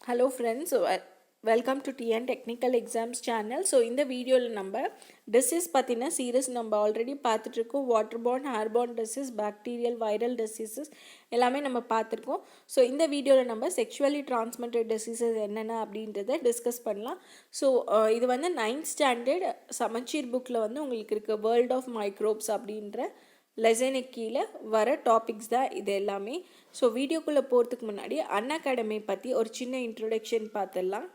Hello friends, welcome to TN Technical Exams channel. So இந்த வீடியோவில் நம்ம டிசீஸ் பற்றின சீரீஸ் நம்ம ஆல்ரெடி பார்த்துட்ருக்கோம். Waterborne, airborne disease, bacterial, viral diseases எல்லாமே நம்ம பார்த்துருக்கோம். ஸோ இந்த வீடியோவில் நம்ம செக்ஷுவலி டிரான்ஸ்மிட்டட் டிசீசஸ் என்னென்ன அப்படின்றத டிஸ்கஸ் பண்ணலாம். ஸோ இது வந்து 9th ஸ்டாண்டர்ட் சமச்சீர் புக்கில் வந்து உங்களுக்கு இருக்க வேர்ல்ட் ஆஃப் மைக்ரோப்ஸ் அப்படின்ற லெசனுக்கு கீழே வர டாபிக்ஸ் தான் இது எல்லாமே. ஸோ வீடியோக்குள்ளே போகிறதுக்கு முன்னாடி அன்அகாடமி பற்றி ஒரு சின்ன இன்ட்ரொடக்ஷன் பார்த்துடலாம்.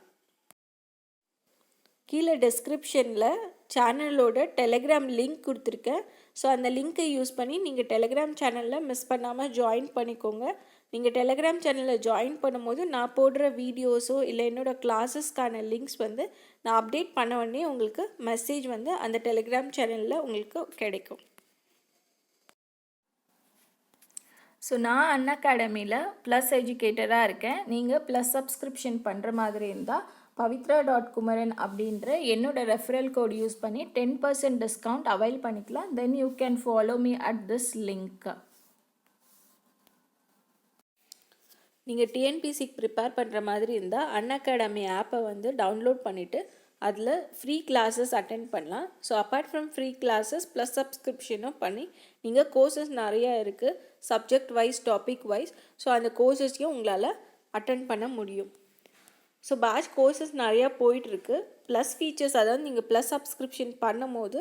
கீழே டெஸ்கிரிப்ஷனில் சேனலோட டெலகிராம் லிங்க் கொடுத்துருக்கேன். ஸோ அந்த லிங்க்கை யூஸ் பண்ணி நீங்கள் டெலகிராம் சேனலில் மிஸ் பண்ணாமல் ஜாயின் பண்ணிக்கோங்க. நீங்கள் டெலகிராம் சேனலில் ஜாயின் பண்ணும்போது நான் போடுற வீடியோஸோ இல்லை என்னோடய கிளாஸஸ்க்கான லிங்க்ஸ் வந்து நான் அப்டேட் பண்ண உடனே உங்களுக்கு மெசேஜ் வந்து அந்த டெலகிராம் சேனலில் உங்களுக்கு கிடைக்கும். ஸோ நான் அன்அகாடமியில் ப்ளஸ் எஜுகேட்டராக இருக்கேன். நீங்கள் ப்ளஸ் சப்ஸ்கிரிப்ஷன் பண்ணுற மாதிரி இருந்தால் pavitra.kumaran அப்படின்ற என்னோடய ரெஃபரல் கோட் யூஸ் பண்ணி 10% டிஸ்கவுண்ட் அவைல் பண்ணிக்கலாம். Then you can follow me at this link. நீங்கள் டிஎன்பிசிக்கு ப்ரிப்பேர் பண்ணுற மாதிரி இருந்தால் அன்அகாடமி ஆப்பை வந்து டவுன்லோட் பண்ணிவிட்டு அதில் ஃப்ரீ கிளாஸஸ் அட்டென்ட் பண்ணலாம். So apart from free classes plus சப்ஸ்கிரிப்ஷனும் பண்ணி நீங்கள் கோர்சஸ் நிறையா இருக்குது, subject wise, topic wise. So அந்த கோர்சஸையும் உங்களால் அட்டென்ட் பண்ண முடியும். ஸோ பேட்ச் கோர்சஸ் நிறையா போயிட்டுருக்கு. ப்ளஸ் ஃபீச்சர்ஸ், அதாவது நீங்கள் ப்ளஸ் சப்ஸ்கிரிப்ஷன் பண்ணும் போது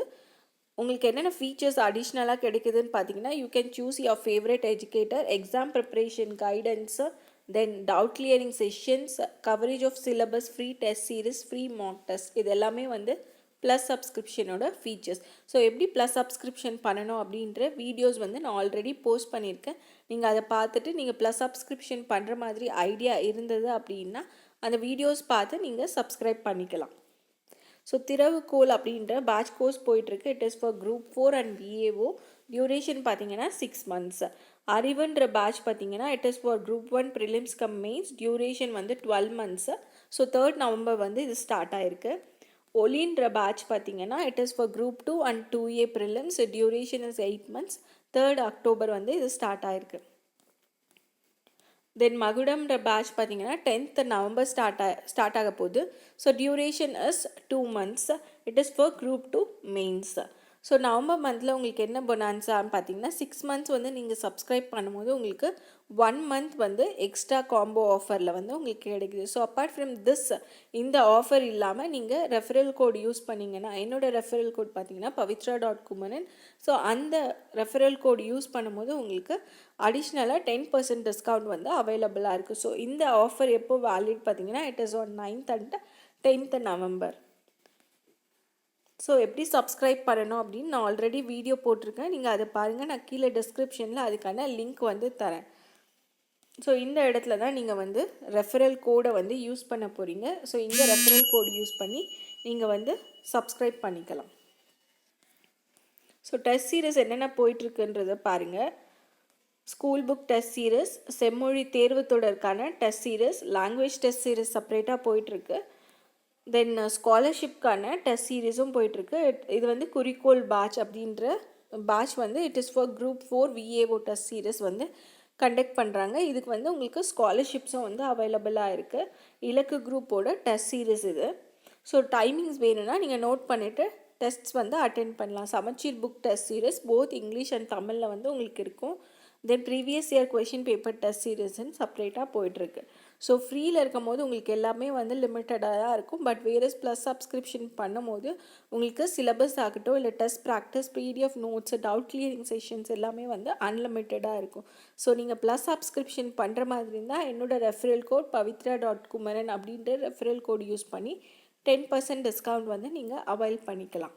உங்களுக்கு என்னென்ன ஃபீச்சர்ஸ் அடிஷ்னலாக கிடைக்குதுன்னு பார்த்தீங்கன்னா, you can choose your favourite educator, exam preparation guidance, then doubt clearing sessions, coverage of syllabus, free test series, free mock test. இது எல்லாமே வந்து ப்ளஸ் சப்ஸ்கிரிப்ஷனோட ஃபீச்சர்ஸ். ஸோ எப்படி ப்ளஸ் சப்ஸ்கிரிப்ஷன் பண்ணணும் அப்படின்ற வீடியோஸ் வந்து நான் ஆல்ரெடி போஸ்ட் பண்ணியிருக்கேன். நீங்கள் அதை பார்த்துட்டு நீங்கள் ப்ளஸ் சப்ஸ்கிரிப்ஷன் பண்ணுற மாதிரி ஐடியா இருந்தது அப்படின்னா அந்த வீடியோஸ் பார்த்து நீங்கள் சப்ஸ்கிரைப் பண்ணிக்கலாம். ஸோ திறவுகோல் அப்படின்ற பேட்ச் கோர்ஸ் போயிட்டுருக்கு. It is for group 4 and VAO. Duration பார்த்தீங்கன்னா 6 months. அறிவுன்ற பேட்ச் பார்த்தீங்கன்னா it is for group 1 prelims come mains. Duration வந்து 12 months. ஸோ 3rd November வந்து இது ஸ்டார்ட் ஆகிருக்கு. ஒலின்ற பேட்ச் பார்த்தீங்கன்னா it is for group 2 and 2A prelims. Duration is 8 months. 3rd October வந்து இது start ஆகிருக்கு. தென் மகுடம்ன்ற பேட்ச் பார்த்தீங்கன்னா 10th November ஸ்டார்ட் ஆக போகுது. So duration is 2 months. It is for group 2 mains. So November மந்தில் உங்களுக்கு என்ன பொனான்ஸான்னு பார்த்தீங்கன்னா 6 months வந்து நீங்கள் சப்ஸ்கிரைப் பண்ணும்போது உங்களுக்கு 1 month வந்து எக்ஸ்ட்ரா காம்போ ஆஃபரில் வந்து உங்களுக்கு கிடைக்குது. ஸோ அப்பார்ட் ஃப்ரம் திஸ் இந்த ஆஃபர் இல்லாமல் நீங்கள் ரெஃபரல் கோட் யூஸ் பண்ணிங்கன்னா, என்னோடய ரெஃபரல் கோட் பார்த்தீங்கன்னா pavitra.kumaran. ஸோ அந்த ரெஃபரல் கோட் யூஸ் பண்ணும்போது உங்களுக்கு அடிஷ்னலாக 10% டிஸ்கவுண்ட் வந்து அவைலபிளாக இருக்குது. ஸோ இந்த ஆஃபர் எப்போ வேலிட் பார்த்தீங்கன்னா it is on 9th and 10th November. So எப்படி சப்ஸ்கிரைப் பண்ணணும் அப்படின்னு நான் ஆல்ரெடி வீடியோ போட்டிருக்கேன். நீங்கள் அதை பாருங்கள். நான் கீழே டிஸ்கிரிப்ஷனில் அதுக்கான லிங்க் வந்து தரேன். ஸோ இந்த இடத்துல தான் நீங்கள் வந்து ரெஃபரல் கோடை வந்து யூஸ் பண்ண போகிறீங்க. ஸோ இந்த ரெஃபரல் கோடு யூஸ் பண்ணி நீங்கள் வந்து சப்ஸ்கிரைப் பண்ணிக்கலாம். ஸோ டெஸ்ட் சீரிஸ் என்னென்ன போயிட்டுருக்குன்றதை பாருங்கள். ஸ்கூல் புக் டெஸ்ட் சீரிஸ், செம்மொழி தேர்வு தொடர்க்கான test series, language test series செப்பரேட்டாக போயிட்டுருக்கு. தென் ஸ்காலர்ஷிப்கான டெஸ்ட் சீரீஸும் போயிட்டுருக்கு. இது வந்து குறிக்கோள் பேட்ச் அப்படின்ற பேட்ச் வந்து it is for group 4 VAO test series வந்து கண்டக்ட் பண்ணுறாங்க. இதுக்கு வந்து உங்களுக்கு ஸ்காலர்ஷிப்ஸும் வந்து அவைலபிளாக இருக்குது. இலக்கு குரூப்போட டெஸ்ட் சீரிஸ் இது. ஸோ டைமிங்ஸ் வேணும்னா நீங்கள் நோட் பண்ணிவிட்டு டெஸ்ட்ஸ் வந்து அட்டென்ட் பண்ணலாம். சமச்சீர் book test series both English and தமிழில் வந்து உங்களுக்கு இருக்கும். Then previous year question paper test சீரீஸ்ன்னு செப்பரேட்டாக போயிட்டுருக்கு. ஸோ ஃப்ரீயில் இருக்கும் போது உங்களுக்கு எல்லாமே வந்து லிமிட்டடாக தான் இருக்கும். பட் வேறஸ் ப்ளஸ் சப்ஸ்கிரிப்ஷன் பண்ணும் போது உங்களுக்கு சிலபஸ் ஆகட்டும் இல்லை test practice, PDF notes, doubt clearing sessions எல்லாமே வந்து அன்லிமிட்டடாக இருக்கும். ஸோ நீங்கள் ப்ளஸ் சப்ஸ்கிரிப்ஷன் பண்ணுற மாதிரி இருந்தால் என்னோடய ரெஃபரல் கோட் pavitra.kumaran அப்படின்ற ரெஃபரல் கோட் யூஸ் பண்ணி 10% டிஸ்கவுண்ட் வந்து நீங்கள் அவைல் பண்ணிக்கலாம்.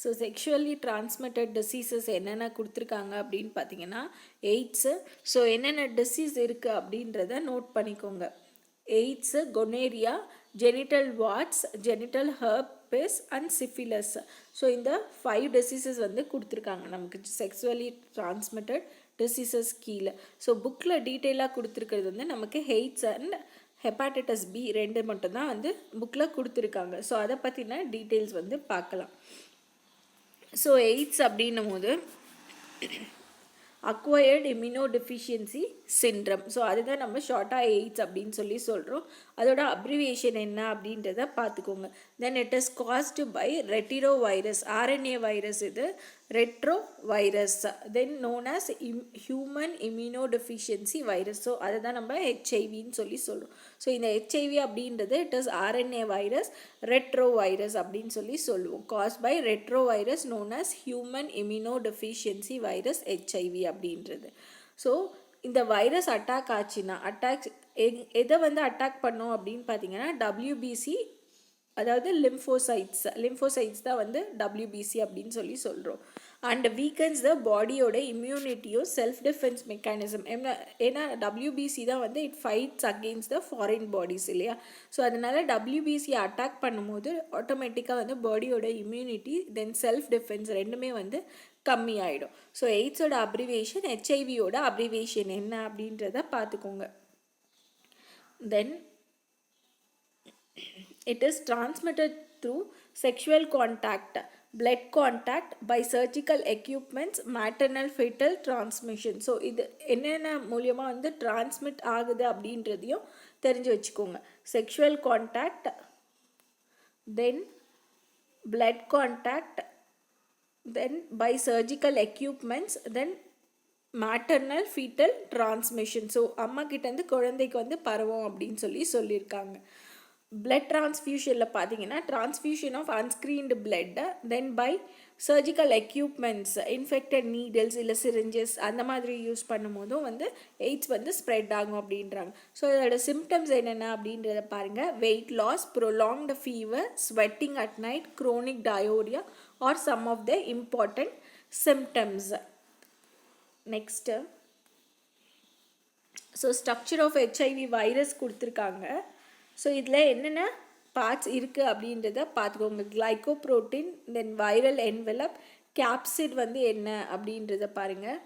ஸோ செக்ஷுவலி டிரான்ஸ்மிட்டட் டிசீசஸ் என்னென்ன கொடுத்துருக்காங்க அப்படின்னு பார்த்தீங்கன்னா எய்ட்ஸு. ஸோ என்னென்ன டிசீஸ் இருக்குது அப்படின்றத நோட் பண்ணிக்கோங்க. AIDS, gonorrhoea, genital warts, genital herpes and syphilis. So இந்த 5 டிசீசஸ் வந்து கொடுத்துருக்காங்க நமக்கு செக்ஷுவலி டிரான்ஸ்மிட்டட் டிசீசஸ் கீழே. ஸோ புக்கில் டீட்டெயிலாக கொடுத்துருக்கிறது வந்து நமக்கு எய்ட்ஸ் அண்ட் ஹெப்பாட்டிட்டிஸ் பி 2 மட்டும்தான் வந்து புக்கில் கொடுத்துருக்காங்க. ஸோ அதை பற்றின டீட்டெயில்ஸ் வந்து பார்க்கலாம். ஸோ எய்ட்ஸ் அப்படின்னும் போது அக்வயர்டு இம்யூனோடெஃபிஷியன்சி சிண்ட்ரம். ஸோ அதுதான் நம்ம ஷார்ட்டாக எய்ட்ஸ் அப்படின்னு சொல்கிறோம். அதோட அப்ரிவியேஷன் என்ன அப்படின்றத பார்த்துக்கோங்க. Then it is caused by retro virus, RNA virus இது, retro virus, then known as human immunodeficiency virus. So அதை தான் நம்ம ஹெச்ஐவின்னு சொல்கிறோம். ஸோ இந்த ஹெச்ஐவி அப்படின்றது it is RNA virus, retro virus அப்படின்னு சொல்லுவோம். Cause by retro virus known as human immunodeficiency virus, HIV அப்படின்றது. ஸோ இந்த வைரஸ் அட்டாக் ஆச்சுன்னா எதை வந்து அட்டாக் பண்ணோம் அப்படின்னு பார்த்தீங்கன்னா WBC, அதாவது லிம்போசைட்ஸ் தான் வந்து WBC அப்படின்னு சொல்கிறோம். அண்ட் வீக்கன்ஸ் த பாடியோட இம்யூனிட்டியும் செல்ஃப் டிஃபென்ஸ் மெக்கானிசம். ஏன்னா WBC தான் வந்து it fights against the foreign bodies இல்லையா. ஸோ அதனால WBC அட்டாக் பண்ணும்போது ஆட்டோமேட்டிக்காக வந்து பாடியோட இம்யூனிட்டி தென் செல்ஃப் டிஃபென்ஸ் ரெண்டுமே வந்து கம்மியாயிடும். ஸோ எய்ட்ஸோட அப்ரிவேஷன், ஹெச்ஐவியோட அப்ரிவேஷன் என்ன அப்படின்றத பார்த்துக்கோங்க. தென் it is transmitted through sexual contact, blood contact, by surgical equipments, maternal fetal transmission. So இது என்னென்ன மூலியமாக வந்து டிரான்ஸ்மிட் ஆகுது அப்படின்றதையும் தெரிஞ்சு வச்சுக்கோங்க. Sexual contact, then blood contact, then by surgical equipments, then maternal fetal transmission. So அம்மா கிட்டேருந்து குழந்தைக்கு வந்து பரவும் அப்படின்னு சொல்லியிருக்காங்க. blood transfusionல பார்த்தீங்கன்னா transfusion of unscreened blood, then by surgical equipments, infected needles இல்லை syringes அந்த மாதிரி யூஸ் பண்ணும்போதும் வந்து எய்ட்ஸ் வந்து ஸ்ப்ரெட் ஆகும் அப்படின்றாங்க. ஸோ இதோட சிம்டம்ஸ் என்னென்ன அப்படின்றத பாருங்கள். Weight loss, prolonged fever, sweating at night, chronic diarrhea or some of the important symptoms. Next, so structure of HIV virus கொடுத்துருக்காங்க. ஸோ இதில் என்னென்ன பார்ட்ஸ் இருக்குது அப்படின்றத பார்த்துக்கோங்க. Glycoprotein, then viral envelope, capsid வந்து என்ன அப்படின்றத பாருங்கள்.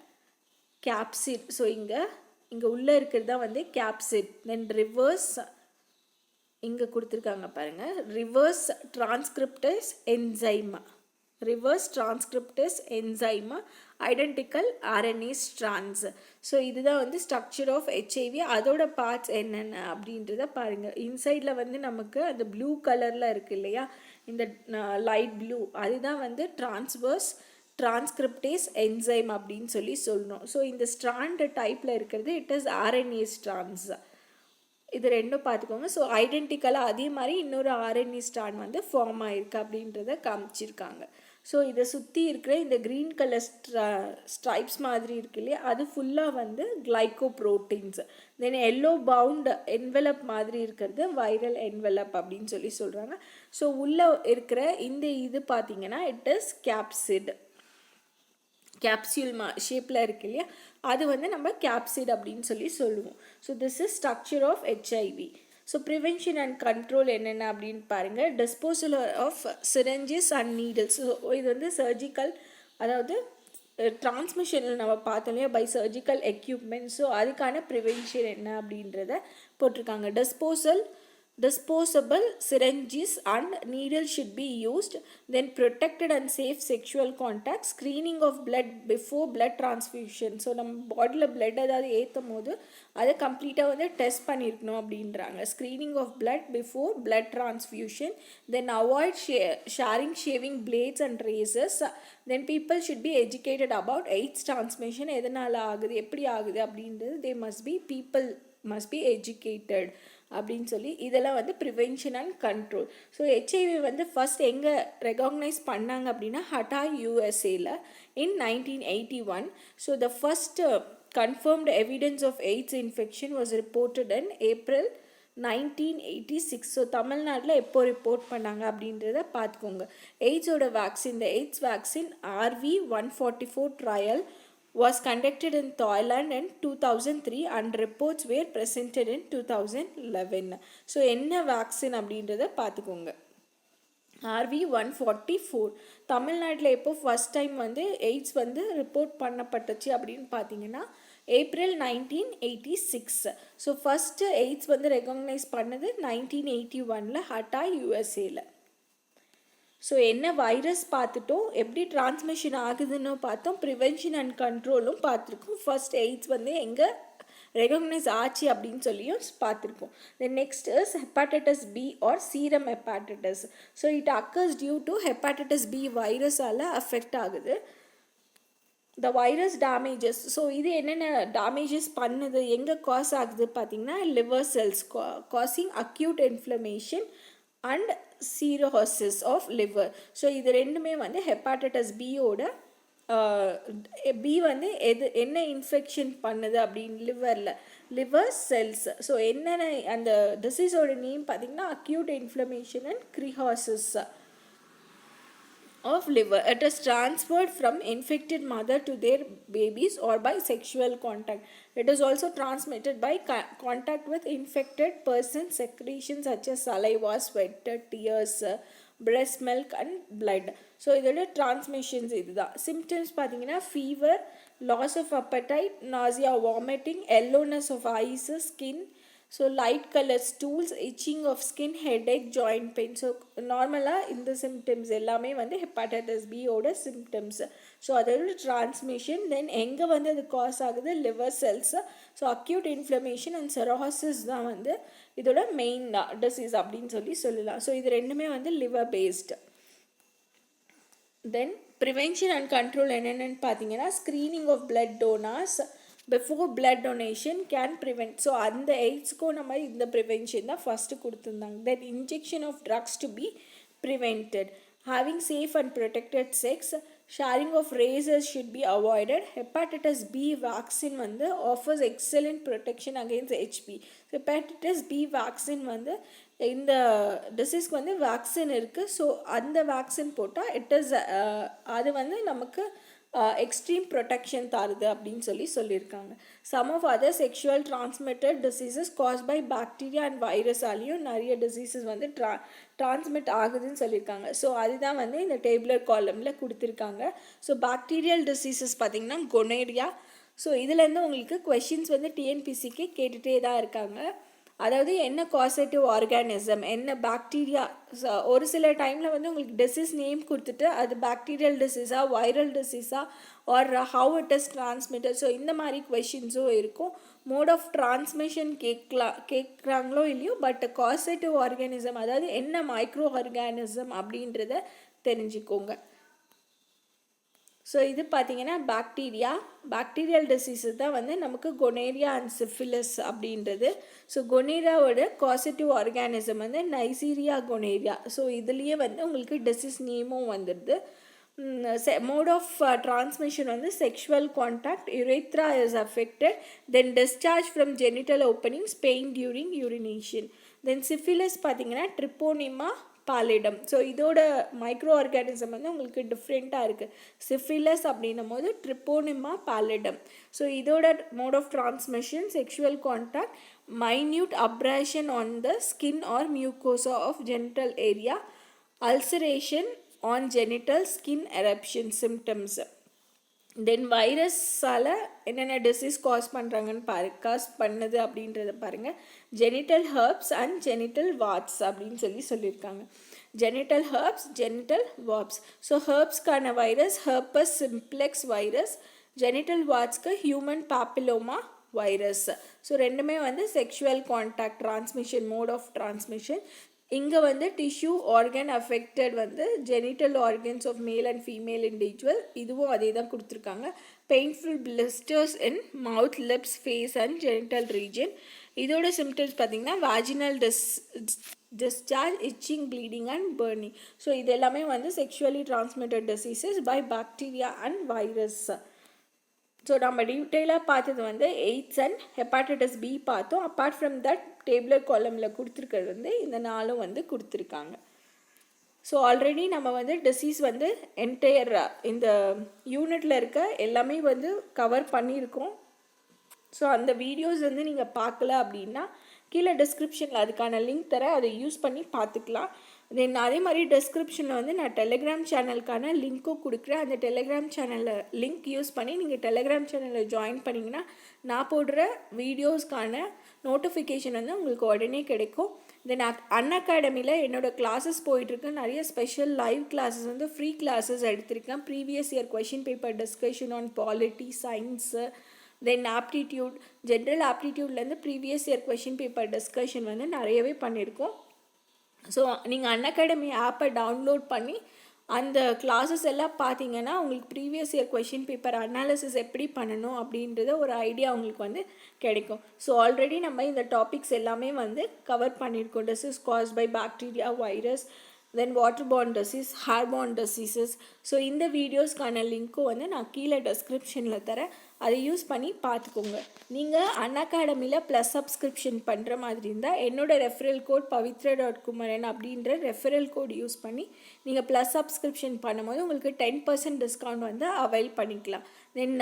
கேப்சிட், ஸோ இங்கே உள்ளே இருக்கிறது தான் வந்து கேப்சிட். தென் ரிவர்ஸ் இங்கே கொடுத்துருக்காங்க பாருங்கள், reverse transcriptase enzyme, identical RNA strands. So இதுதான் வந்து ஸ்ட்ரக்சர் ஆஃப் HIV. அதோட பார்ட்ஸ் என்னென்ன அப்படின்றத பாருங்கள். இன்சைடில் வந்து நமக்கு அந்த ப்ளூ கலரில் இருக்குது இல்லையா, இந்த லைட் ப்ளூ, அதுதான் வந்து டிரான்ஸ்கிரிப்டேஸ் என்சைம் அப்படின்னு சொல்லணும். ஸோ இந்த ஸ்ட்ராண்ட் டைப்பில் இருக்கிறது இட் இஸ் RNA ஸ்ட்ராண்ட்ஸ். இது ரெண்டும் பார்த்துக்கோங்க. ஸோ ஐடென்டிக்கலாக அதே மாதிரி இன்னொரு RNA ஸ்ட்ராண்ட் வந்து ஃபார்ம் ஆகிருக்கு அப்படின்றத காமிச்சிருக்காங்க. ஸோ இதை சுற்றி இருக்கிற இந்த க்ரீன் கலர் ஸ்ட்ரைப்ஸ் மாதிரி இருக்கு இல்லையா, அது ஃபுல்லாக வந்து கிளைகோப்ரோட்டீன்ஸ். தென் எல்லோ பவுண்ட் என்வெலப் மாதிரி இருக்கிறது வைரல் என்வெலப் அப்படின்னு சொல்கிறாங்க. ஸோ உள்ளே இருக்கிற இந்த இது பார்த்திங்கன்னா இட் இஸ் கேப்சியூல் ஷேப்பில் இருக்கு இல்லையா, அது வந்து நம்ம கேப்சிட் அப்படின்னு சொல்லுவோம். So this is structure of HIV. So prevention and control என்னென்ன அப்படின்னு பாருங்கள். Disposal of syringes and needles. So இது வந்து சர்ஜிக்கல், அதாவது டிரான்ஸ்மிஷனில் நம்ம பார்த்தோம் இல்லையா, பை சர்ஜிக்கல் எக்யூப்மெண்ட். ஸோ அதுக்கான ப்ரிவென்ஷன் என்ன அப்படின்றத போட்டிருக்காங்க. Disposable syringes and needles should be used, then protected and safe sexual contact, screening of blood before blood transfusion. So நம்ம பாடியில் பிளட் ஏதாவது ஏற்றும் போது அதை கம்ப்ளீட்டாக வந்து டெஸ்ட் பண்ணியிருக்கணும் அப்படின்றாங்க. Screening of blood before blood transfusion, then avoid shaving blades and razors, then people should be educated about AIDS transmission, எதனால் ஆகுது, எப்படி ஆகுது அப்படின்றது people must be educated அப்படின்னு இதெல்லாம் வந்து prevention and control. So HIV வந்து ஃபஸ்ட் எங்கே ரெகக்னைஸ் பண்ணாங்க அப்படின்னா ஹட்டாய் USA in 1981. So the first confirmed evidence of AIDS infection was reported in April 1986. So தமிழ்நாட்டில் எப்போ ரிப்போர்ட் பண்ணாங்க அப்படின்றத பார்த்துக்கோங்க. எய்ட்ஸோட வேக்சின், இந்த AIDS vaccine RV-144 trial was conducted in Thailand in 2003 and reports were presented in 2011. So என்ன vaccine அப்படின்றத பார்த்துக்கோங்க. RV-144 தமிழ்நாட்டில் எப்போ ஃபஸ்ட் டைம் வந்து எய்ட்ஸ் வந்து ரிப்போர்ட் பண்ணப்பட்டுச்சு அப்படின்னு பார்த்தீங்கன்னா April 1986. ஸோ ஃபஸ்ட்டு எய்ட்ஸ் வந்து ரெகக்னைஸ் பண்ணது 1981 ஹட்டாய் USA. ஸோ என்ன வைரஸ் பார்த்துட்டோம், எப்படி டிரான்ஸ்மிஷன் ஆகுதுன்னு பார்த்தோம், ப்ரிவென்ஷன் அண்ட் கண்ட்ரோலும் பார்த்துருக்கோம். ஃபர்ஸ்ட் எய்ட்ஸ் வந்து எங்கே ரெகக்னைஸ் ஆச்சு அப்படின்னு சொல்லியும் பார்த்துருக்கோம். Then next is hepatitis B or serum hepatitis. So it occurs due to hepatitis B வைரஸால் அஃபெக்ட் ஆகுது. த வைரஸ் டேமேஜஸ், ஸோ இது என்னென்ன டேமேஜஸ் பண்ணுது, எங்கே காஸ் ஆகுது பார்த்தீங்கன்னா liver cells causing acute inflammation and cirrhosis of liver. So இது ரெண்டுமே வந்து ஹெப்பாட்டிட்டிஸ் பியோட பி வந்து என்ன இன்ஃபெக்ஷன் பண்ணுது அப்படின்னு லிவர் செல்ஸ். ஸோ என்னென்ன அந்த டிசீஸோட நேம் பார்த்தீங்கன்னா acute inflammation and cirrhosis of liver. It is transferred from infected mother to their babies or by sexual contact. It is also transmitted by contact with infected person's secretions such as saliva, sweat, tears, breast milk and blood. So இதோட transmissions இதுதான். Symptoms பார்த்தீங்கன்னா fever, loss of appetite, nausea, vomiting, yellowness of eyes, skin, so light colour stools, itching of skin, headache, joint pain. So நார்மலாக இந்த symptoms எல்லாமே வந்து hepatitis பியோட symptoms. So அதோட transmission then எங்கே வந்து அது காஸ் ஆகுது, liver cells. So acute inflammation and cirrhosis தான் வந்து இதோட மெயின் டிசீஸ் அப்படின்னு சொல்லலாம். ஸோ இது ரெண்டுமே வந்து liver based. Then prevention and control என்னென்னு பார்த்தீங்கன்னா screening of blood donors before blood donation can prevent. So அந்த எய்ட்ஸ்க்கும் நம்ம இந்த ப்ரிவென்ஷன் தான் ஃபஸ்ட்டு கொடுத்துருந்தாங்க. Then injection of drugs to be prevented, having safe and protected sex, sharing of razors should be avoided. Hepatitis B vaccine வந்து offers excellent protection against HB. Hepatitis B vaccine வந்து இந்த டிசீஸ்க்கு வந்து vaccine இருக்குது. So அந்த vaccine போட்டால் அது வந்து நமக்கு எக்ஸ்ட்ரீம் ப்ரொடெக்ஷன் தருது அப்படின்னு சொல்லியிருக்காங்க. Some of other sexual transmitted diseases cause by bacteria and வைரஸாலேயும் நிறைய டிசீசஸ் வந்து டிரான்ஸ்மிட் ஆகுதுன்னு சொல்லியிருக்காங்க. ஸோ அதுதான் வந்து இந்த டேபிளர் காலமில் கொடுத்துருக்காங்க. ஸோ பாக்டீரியல் டிசீசஸ் பார்த்திங்கன்னா கொனேரியா. ஸோ இதுலேருந்து உங்களுக்கு கொஷின்ஸ் வந்து டிஎன்பிசிக்கு கேட்டுகிட்டே தான் இருக்காங்க. அதாவது என்ன காசேட்டிவ் ஆர்கானிசம், என்ன பாக்டீரியா. ஒரு சில டைமில் வந்து உங்களுக்கு டிசீஸ் நேம் கொடுத்துட்டு அது பாக்டீரியல் டிசீஸா வைரல் டிசீஸா or how it is transmitted. So இந்த மாதிரி கொஷின்ஸும் இருக்கும். மோட் ஆஃப் டிரான்ஸ்மிஷன் கேட்குறாங்களோ இல்லையோ, பட் காசேட்டிவ் ஆர்கானிசம் அதாவது என்ன மைக்ரோ ஆர்கானிசம் அப்படின்றத தெரிஞ்சுக்கோங்க. ஸோ இது பார்த்திங்கன்னா பாக்டீரியல் டிசீஸஸ் தான் வந்து நமக்கு கொனேரியா அண்ட் சிஃபிலிஸ் அப்படின்றது. ஸோ கொனேரியாவோட காசேட்டிவ் ஆர்கானிசம் வந்து நைசீரியா கொனேரியா. ஸோ இதுலேயே வந்து உங்களுக்கு டிசீஸ் நேமும் வந்துடுது. மோட் ஆஃப் டிரான்ஸ்மிஷன் வந்து sexual contact, urethra is affected, then discharge from genital openings, pain during urination. Then syphilis பார்த்திங்கன்னா ட்ரிப்போனிமா பாலிடம். ஸோ இதோட மைக்ரோ ஆர்கானிசம் வந்து உங்களுக்கு டிஃப்ரெண்ட்டாக இருக்குது. சிஃபிலஸ் அப்படின்னும் போது ட்ரிப்போனிமா பாலிடம். ஸோ இதோட mode of transmission sexual contact, minute abrasion on the skin or mucosa of genital area, ulceration on genital skin eruption symptoms. Then வைரஸால் என்னென்ன டிசீஸ் காஸ் பண்ணுது அப்படின்றத பாருங்கள். Genital herpes and genital warts அப்படின்னு சொல்லியிருக்காங்க. Genital herpes, genital warts. So ஹெர்ப்ஸ்க்கான virus herpes simplex virus, genital வார்ட்ஸ்க்கு human papilloma virus. So ரெண்டுமே வந்து sexual contact transmission, mode of transmission. இங்கே வந்து டிஷ்யூ ஆர்கன் அஃபெக்டட் வந்து genital organs of male and female individual. இதுவும் அதே தான் கொடுத்துருக்காங்க. Painful blisters in mouth, lips, face and genital region. இதோட சிம்டம்ஸ் பார்த்திங்கன்னா vaginal discharge, itching, bleeding and burning. So இது எல்லாமே வந்து sexually transmitted diseases by bacteria and virus. So நம்ம டீட்டெயிலாக பார்த்தது வந்து எய்ட்ஸ் அண்ட் ஹெப்பாட்டிட்டிஸ் பி பார்த்தோம். அப்பார்ட் ஃப்ரம் தட் டேபிளர் காலமில் கொடுத்துருக்கிறது வந்து இந்த நாளும் வந்து கொடுத்துருக்காங்க. ஸோ ஆல்ரெடி நம்ம வந்து டிசீஸ் வந்து என்டையர் இந்த யூனிட்டில் இருக்க எல்லாமே வந்து கவர் பண்ணியிருக்கோம். ஸோ அந்த வீடியோஸ் வந்து நீங்கள் பார்க்கல அப்படின்னா கீழே டிஸ்கிரிப்ஷனில் அதுக்கான லிங்க் தரேன், அதை யூஸ் பண்ணி பார்த்துக்கலாம். தென் அதே மாதிரி டிஸ்கிரிப்ஷனில் வந்து நான் டெலிகிராம் சேனலுக்கான லிங்க்கும் கொடுக்குறேன். அந்த டெலிகிராம் சேனலில் லிங்க் யூஸ் பண்ணி நீங்கள் டெலிகிராம் சேனலில் ஜாயின் பண்ணிங்கன்னா நான் போடுற வீடியோஸ்க்கான நோட்டிஃபிகேஷன் வந்து உங்களுக்கு உடனே கிடைக்கும். தென் அன்அகாடமியில் என்னோடய கிளாஸஸ் போயிட்டுருக்கு. நிறைய ஸ்பெஷல் லைவ் கிளாஸஸ் வந்து ஃப்ரீ கிளாஸஸ் எடுத்திருக்கேன். Previous year question paper discussion on polity, science, then aptitude, general ஆப்டிடியூட்லேருந்து previous year question paper discussion வந்து நிறையவே பண்ணியிருக்கோம். ஸோ நீங்கள் அன்அகாடமி ஆப்பை டவுன்லோட் பண்ணி அந்த கிளாஸஸ் எல்லாம் பார்த்தீங்கன்னா உங்களுக்கு previous year question paper analysis எப்படி பண்ணணும் அப்படின்றத ஒரு ஐடியா உங்களுக்கு வந்து கிடைக்கும். ஸோ ஆல்ரெடி நம்ம இந்த டாபிக்ஸ் எல்லாமே வந்து கவர் பண்ணியிருக்கோம். Disease caused by bacteria, virus, then waterborne disease, airborne diseases. So இந்த வீடியோஸ்க்கான லிங்க்கும் வந்து நான் கீழே டெஸ்கிரிப்ஷனில் தரேன். அதை யூஸ் பண்ணி பார்த்துக்கோங்க. நீங்கள் அன்அகாடமியில் ப்ளஸ் சப்ஸ்கிரிப்ஷன் பண்ணுற மாதிரி இருந்தால் என்னோடய ரெஃபரல் கோட் pavitra.kumaran அப்படின்ற ரெஃபரல் கோட் யூஸ் பண்ணி நீங்கள் ப்ளஸ் சப்ஸ்கிரிப்ஷன் பண்ணும்போது உங்களுக்கு 10% டிஸ்கவுண்ட் வந்து அவைல் பண்ணிக்கலாம். தென்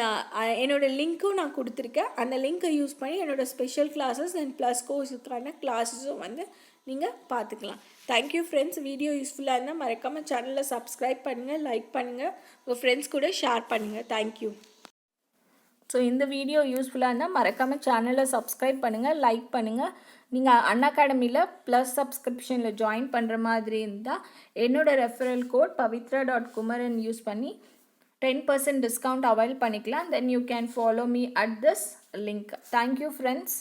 என்னோடய லிங்க்கும் நான் கொடுத்துருக்கேன். அந்த லிங்க்கை யூஸ் பண்ணி என்னோடய ஸ்பெஷல் கிளாஸஸ் அண்ட் ப்ளஸ் கோர்ஸுக்கான கிளாஸஸும் வந்து நீங்கள் பார்த்துக்கலாம். Thank you friends. வீடியோ யூஸ்ஃபுல்லாக இருந்தால் மறக்காமல் சேனலை சப்ஸ்கிரைப் பண்ணுங்கள், லைக் பண்ணுங்கள், உங்கள் ஃப்ரெண்ட்ஸ் கூட ஷேர் பண்ணுங்கள். தேங்க்யூ. ஸோ இந்த வீடியோ யூஸ்ஃபுல்லாக இருந்தால் மறக்காமல் சேனலை சப்ஸ்கிரைப் பண்ணுங்கள், லைக் பண்ணுங்கள். நீங்கள் அன்அகாடமியில் ப்ளஸ் சப்ஸ்கிரிப்ஷனில் ஜாயின் பண்ணுற மாதிரி இருந்தால் என்னோடய ரெஃபரல் கோட் pavitra.kumaran யூஸ் பண்ணி 10% டிஸ்கவுண்ட் அவைல் பண்ணிக்கலாம். Then you can follow me at this link. Thank you friends.